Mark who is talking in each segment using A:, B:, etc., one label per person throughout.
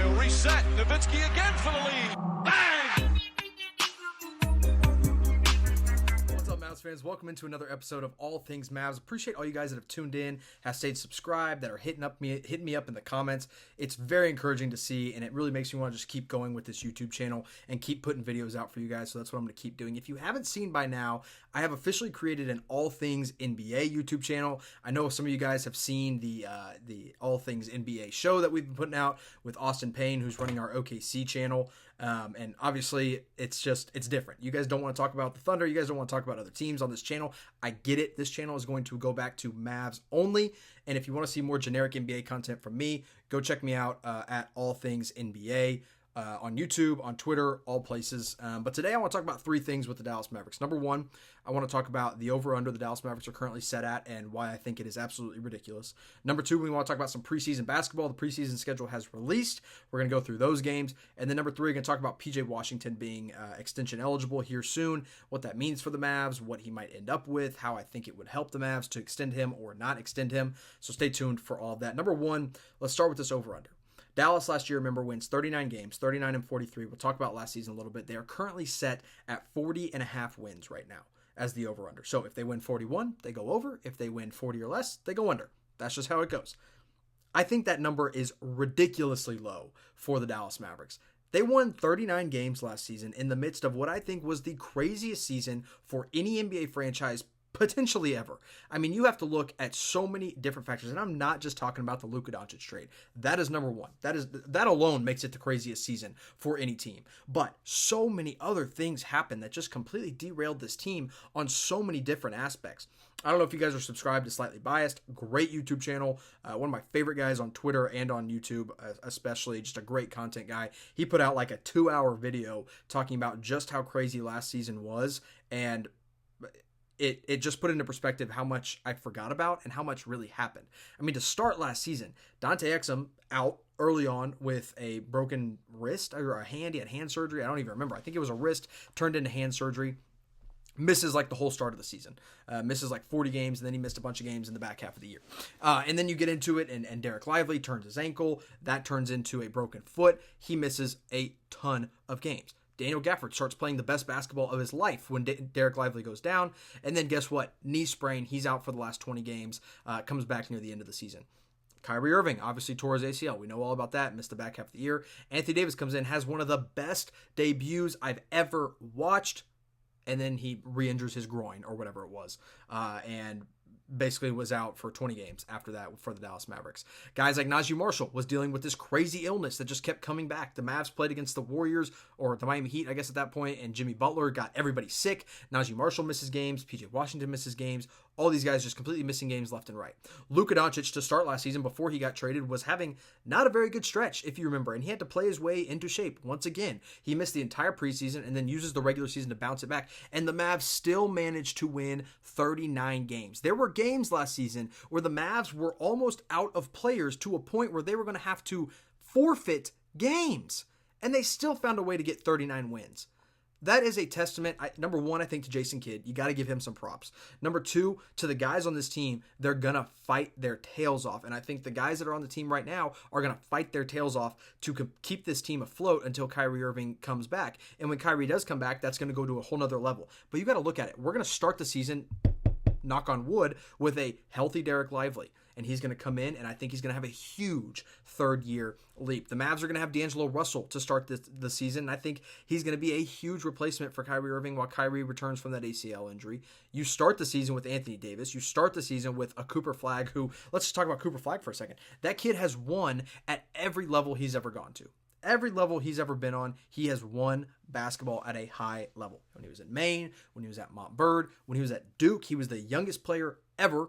A: He'll reset. Nowitzki again for the lead. Bang!
B: What's up, Mavs fans? Welcome into another episode of All Things Mavs. Appreciate all you guys that have tuned in, have stayed subscribed, that are hitting me up in the comments. It's very encouraging to see, and it really makes me want to just keep going with this YouTube channel and keep putting videos out for you guys. So that's what I'm going to keep doing. If you haven't seen by now, I have officially created an All Things NBA YouTube channel. I know some of you guys have seen the All Things NBA show that we've been putting out with Austin Payne, who's running our OKC channel. And obviously it's different. You guys don't want to talk about the Thunder. You guys don't want to talk about other teams on this channel. I get it. This channel is going to go back to Mavs only. And if you want to see more generic NBA content from me, go check me out at All Things NBA. On YouTube, on Twitter, all places. But today I want to talk about three things with the Dallas Mavericks. Number one, I want to talk about the over-under the Dallas Mavericks are currently set at and why I think it is absolutely ridiculous. Number two, we want to talk about some preseason basketball. The preseason schedule has released. We're going to go through those games. And then number three, we're going to talk about PJ Washington being extension eligible here soon, what that means for the Mavs, what he might end up with, how I think it would help the Mavs to extend him or not extend him. So stay tuned for all of that. Number one, let's start with this over-under. Dallas last year, remember, wins 39 games, 39 and 43. We'll talk about last season a little bit. They are currently set at 40.5 wins right now as the over-under. So if they win 41, they go over. If they win 40 or less, they go under. That's just how it goes. I think that number is ridiculously low for the Dallas Mavericks. They won 39 games last season in the midst of what I think was the craziest season for any NBA franchise potentially ever. I mean, you have to look at so many different factors, and I'm not just talking about the Luka Doncic trade. That is number one. That alone makes it the craziest season for any team. But so many other things happened that just completely derailed this team on so many different aspects. I don't know if you guys are subscribed to Slightly Biased. Great YouTube channel. One of my favorite guys on Twitter and on YouTube, especially. Just a great content guy. He put out like a 2-hour video talking about just how crazy last season was, and it just put into perspective how much I forgot about and how much really happened. I mean, to start last season, Dante Exum out early on with a broken wrist or a hand. He had hand surgery. I don't even remember. I think it was a wrist turned into hand surgery. Misses like the whole start of the season. Misses like 40 games, and then he missed a bunch of games in the back half of the year. And then you get into it, and Derek Lively turns his ankle. That turns into a broken foot. He misses a ton of games. Daniel Gafford starts playing the best basketball of his life when Derek Lively goes down. And then guess what? Knee sprain. He's out for the last 20 games. Comes back near the end of the season. Kyrie Irving obviously tore his ACL. We know all about that. Missed the back half of the year. Anthony Davis comes in, has one of the best debuts I've ever watched. And then he re-injures his groin or whatever it was. And basically was out for 20 games after that for the Dallas Mavericks. Guys like Najee Marshall was dealing with this crazy illness that just kept coming back. The Mavs played against the Warriors, or the Miami Heat, I guess at that point, and Jimmy Butler got everybody sick. Najee Marshall misses games. PJ Washington misses games. All these guys just completely missing games left and right. Luka Doncic, to start last season before he got traded, was having not a very good stretch, if you remember, and he had to play his way into shape once again. He missed the entire preseason and then uses the regular season to bounce it back, and the Mavs still managed to win 39 games. There were games last season where the Mavs were almost out of players to a point where they were going to have to forfeit games, and they still found a way to get 39 wins. That is a testament, number one, I think, to Jason Kidd. You got to give him some props. Number two, to the guys on this team, they're going to fight their tails off. And I think the guys that are on the team right now are going to fight their tails off to keep this team afloat until Kyrie Irving comes back. And when Kyrie does come back, that's going to go to a whole nother level. But you got to look at it. We're going to start the season, knock on wood, with a healthy Derek Lively. And he's going to come in, and I think he's going to have a huge third-year leap. The Mavs are going to have D'Angelo Russell to start the season, and I think he's going to be a huge replacement for Kyrie Irving while Kyrie returns from that ACL injury. You start the season with Anthony Davis. You start the season with a Cooper Flagg who, let's just talk about Cooper Flagg for a second. That kid has won at every level he's ever gone to. Every level he's ever been on, he has won basketball at a high level. When he was at Maine, when he was at Montverde, when he was at Duke, he was the youngest player ever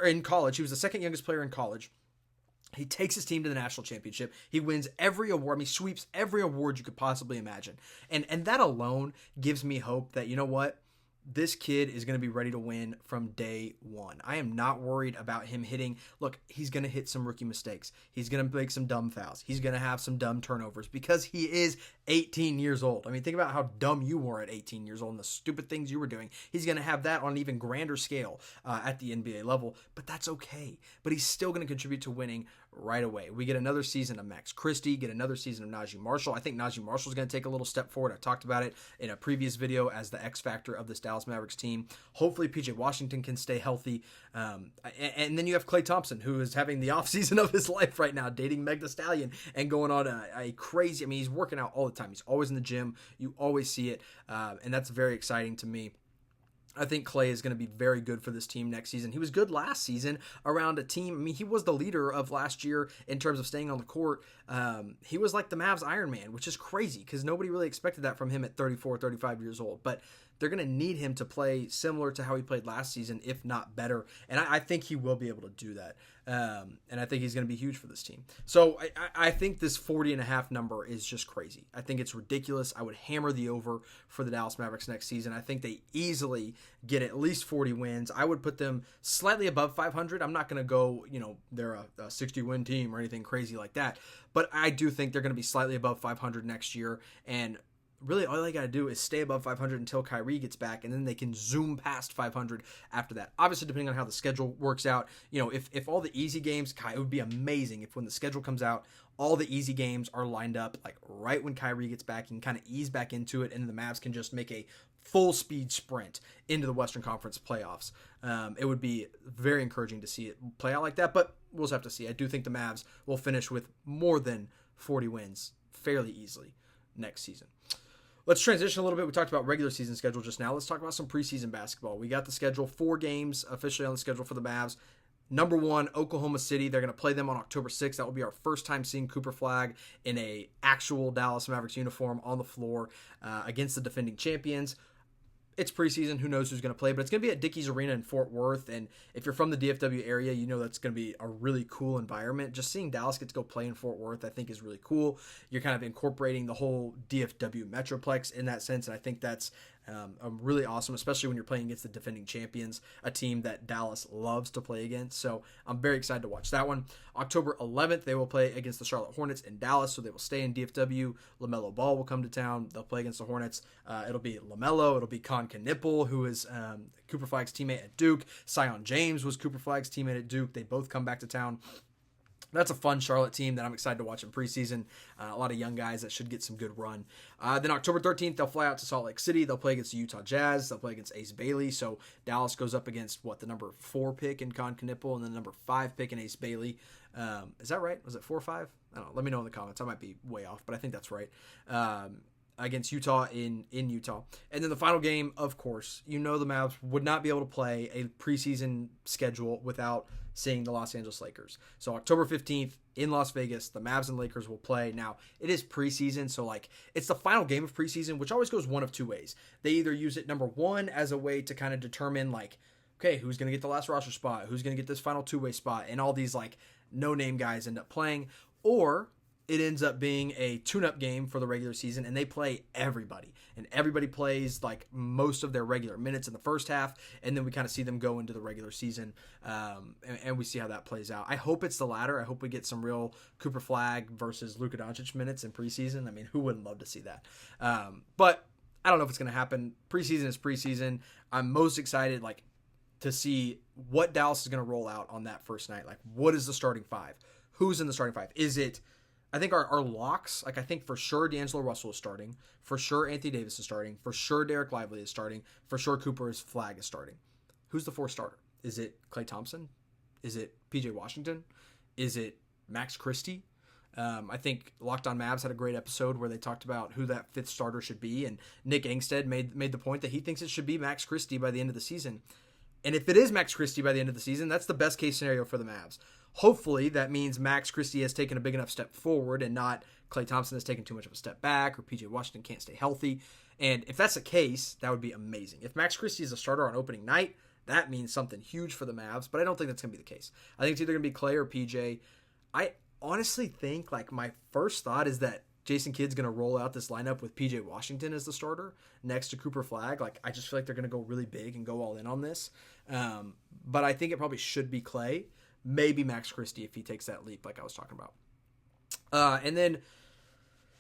B: in college. He was the second youngest player in college. He takes his team to the national championship. He wins every award. I mean, sweeps every award you could possibly imagine. And that alone gives me hope that, you know what? This kid is going to be ready to win from day one. I am not worried about him hitting. Look, he's going to hit some rookie mistakes. He's going to make some dumb fouls. He's going to have some dumb turnovers because he is 18 years old. I mean, think about how dumb you were at 18 years old and the stupid things you were doing. He's going to have that on an even grander scale at the NBA level, but that's okay. But he's still going to contribute to winning right away. We get another season of Max Christie, get another season of Najee Marshall. I think Najee Marshall is going to take a little step forward. I talked about it in a previous video as the X factor of this Dallas Mavericks team. Hopefully PJ Washington can stay healthy. And then you have Klay Thompson, who is having the offseason of his life right now, dating Meg Thee Stallion and going on a crazy, I mean, he's working out all the time. He's always in the gym. You always see it. And that's very exciting to me. I think Klay is going to be very good for this team next season. He was good last season around a team. I mean, he was the leader of last year in terms of staying on the court. He was like the Mavs Iron Man, which is crazy because nobody really expected that from him at 34, 35 years old. But they're going to need him to play similar to how he played last season, if not better. And I think he will be able to do that. And I think he's going to be huge for this team. So I think this 40.5 number is just crazy. I think it's ridiculous. I would hammer the over for the Dallas Mavericks next season. I think they easily get at least 40 wins. I would put them slightly above 500. I'm not going to go, they're a 60-win team or anything crazy like that. But I do think they're going to be slightly above 500 next year. And really, all they got to do is stay above 500 until Kyrie gets back, and then they can zoom past 500 after that. Obviously, depending on how the schedule works out, if all the easy games, it would be amazing if when the schedule comes out, all the easy games are lined up like right when Kyrie gets back and kind of ease back into it, and the Mavs can just make a full speed sprint into the Western Conference playoffs. It would be very encouraging to see it play out like that, but we'll just have to see. I do think the Mavs will finish with more than 40 wins fairly easily next season. Let's transition a little bit. We talked about regular season schedule just now. Let's talk about some preseason basketball. We got the schedule, 4 games officially on the schedule for the Mavs. Number 1, Oklahoma City. They're going to play them on October 6th. That will be our first time seeing Cooper Flagg in a actual Dallas Mavericks uniform on the floor against the defending champions. It's preseason. Who knows who's going to play, but it's going to be at Dickies Arena in Fort Worth. And if you're from the DFW area, you know that's going to be a really cool environment. Just seeing Dallas get to go play in Fort Worth, I think, is really cool. You're kind of incorporating the whole DFW Metroplex in that sense, and I think that's really awesome, especially when you're playing against the defending champions, a team that Dallas loves to play against. So I'm very excited to watch that one. October 11th, they will play against the Charlotte Hornets in Dallas, so they will stay in DFW. LaMelo Ball will come to town. They'll play against the Hornets. It'll be LaMelo. It'll be Con Knipple, who is Cooper Flagg's teammate at Duke. Sion James was Cooper Flagg's teammate at Duke. They both come back to town. That's a fun Charlotte team that I'm excited to watch in preseason. A lot of young guys that should get some good run. Then October 13th, they'll fly out to Salt Lake City. They'll play against the Utah Jazz. They'll play against Ace Bailey. So Dallas goes up against, the number 4 pick in Con Knipple and then the number 5 pick in Ace Bailey. Is that right? Was it 4 or 5? I don't know. Let me know in the comments. I might be way off, but I think that's right. Against Utah in Utah. And then the final game, of course, the Mavs would not be able to play a preseason schedule without seeing the Los Angeles Lakers. So October 15th in Las Vegas, the Mavs and Lakers will play. Now, it is preseason, so it's the final game of preseason, which always goes one of two ways. They either use it, number 1, as a way to kind of determine okay, who's going to get the last roster spot, who's going to get this final 2-way spot, and all these no-name guys end up playing, or it ends up being a tune-up game for the regular season, and they play everybody. And everybody plays most of their regular minutes in the first half, and then we kind of see them go into the regular season, and we see how that plays out. I hope it's the latter. I hope we get some real Cooper Flagg versus Luka Doncic minutes in preseason. I mean, who wouldn't love to see that? But I don't know if it's going to happen. Preseason is preseason. I'm most excited to see what Dallas is going to roll out on that first night. What is the starting 5? Who's in the starting 5? Is it... I think our locks, I think for sure D'Angelo Russell is starting. For sure Anthony Davis is starting. For sure Derek Lively is starting. For sure Flagg is starting. Who's the 4th starter? Is it Klay Thompson? Is it PJ Washington? Is it Max Christie? I think Locked On Mavs had a great episode where they talked about who that 5th starter should be, and Nick Angstead made the point that he thinks it should be Max Christie by the end of the season. And if it is Max Christie by the end of the season, that's the best case scenario for the Mavs. Hopefully, that means Max Christie has taken a big enough step forward and not Klay Thompson has taken too much of a step back or PJ Washington can't stay healthy. And if that's the case, that would be amazing. If Max Christie is a starter on opening night, that means something huge for the Mavs, but I don't think that's going to be the case. I think it's either going to be Klay or PJ. I honestly think, my first thought is that Jason Kidd's going to roll out this lineup with PJ Washington as the starter next to Cooper Flagg. I just feel like they're going to go really big and go all in on this. But I think it probably should be Klay. Maybe Max Christie if he takes that leap like I was talking about. And then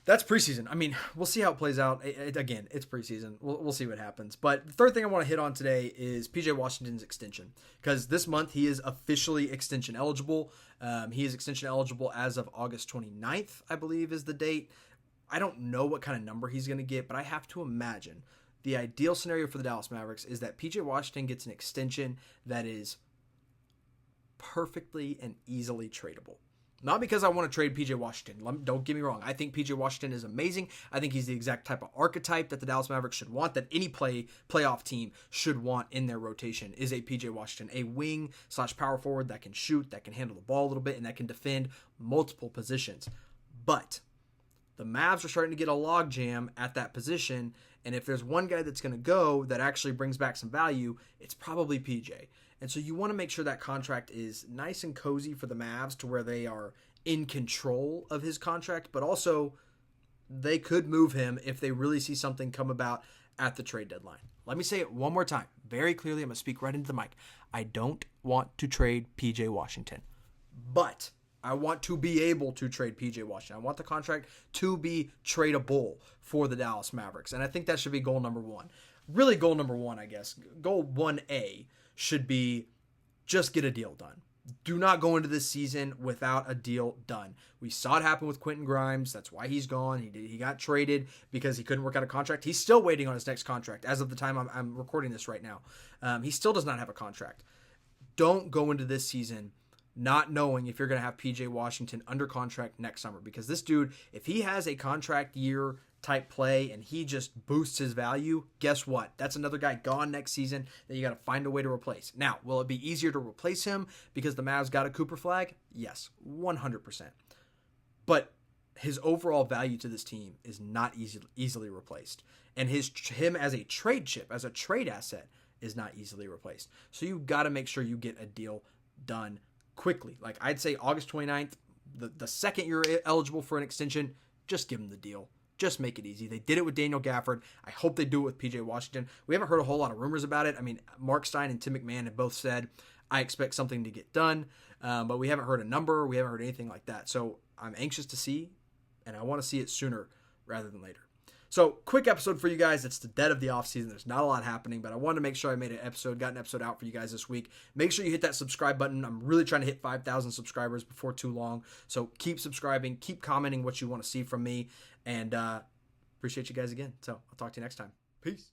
B: That's preseason. I mean, we'll see how it plays out. Again, it's preseason. We'll see what happens. But the third thing I want to hit on today is PJ Washington's extension, because this month he is officially extension eligible. He is extension eligible as of August 29th, I believe is the date. I don't know what kind of number he's going to get, but I have to imagine the ideal scenario for the Dallas Mavericks is that PJ Washington gets an extension that is perfectly and easily tradable. Not because I want to trade PJ Washington. Don't get me wrong. I think PJ Washington is amazing. I think he's the exact type of archetype that the Dallas Mavericks should want, that any playoff team should want in their rotation, is a PJ Washington, a wing/power forward that can shoot, that can handle the ball a little bit, and that can defend multiple positions. But the Mavs are starting to get a logjam at that position, and if there's one guy that's going to go that actually brings back some value, it's probably PJ. And so you want to make sure that contract is nice and cozy for the Mavs to where they are in control of his contract, but also they could move him if they really see something come about at the trade deadline. Let me say it one more time, very clearly. I'm going to speak right into the mic. I don't want to trade PJ Washington, but I want to be able to trade PJ Washington. I want the contract to be tradable for the Dallas Mavericks, and I think that should be goal number one. Really, goal number one, I guess. Goal 1A should be just get a deal done. Do not go into this season without a deal done. We saw it happen with Quentin Grimes. That's why he's gone. He got traded because he couldn't work out a contract. He's still waiting on his next contract as of the time I'm recording this right now. He still does not have a contract. Don't go into this season not knowing if you're going to have PJ Washington under contract next summer, because this dude, if he has a contract year type play and he just boosts his value, guess what? That's another guy gone next season that you got to find a way to replace. Now, will it be easier to replace him because the Mavs got a Cooper Flagg? Yes, 100%. But his overall value to this team is not easily replaced. And him as a trade chip, as a trade asset, is not easily replaced. So you got to make sure you get a deal done quickly. Like I'd say August 29th, the second you're eligible for an extension, just give him the deal. Just make it easy. They did it with Daniel Gafford. I hope they do it with PJ Washington. We haven't heard a whole lot of rumors about it. I mean, Mark Stein and Tim McMahon have both said, I expect something to get done, but we haven't heard a number. We haven't heard anything like that. So I'm anxious to see, and I want to see it sooner rather than later. So quick episode for you guys. It's the dead of the offseason. There's not a lot happening, but I wanted to make sure I got an episode out for you guys this week. Make sure you hit that subscribe button. I'm really trying to hit 5,000 subscribers before too long. So keep subscribing, keep commenting what you want to see from me, and appreciate you guys again. So I'll talk to you next time. Peace.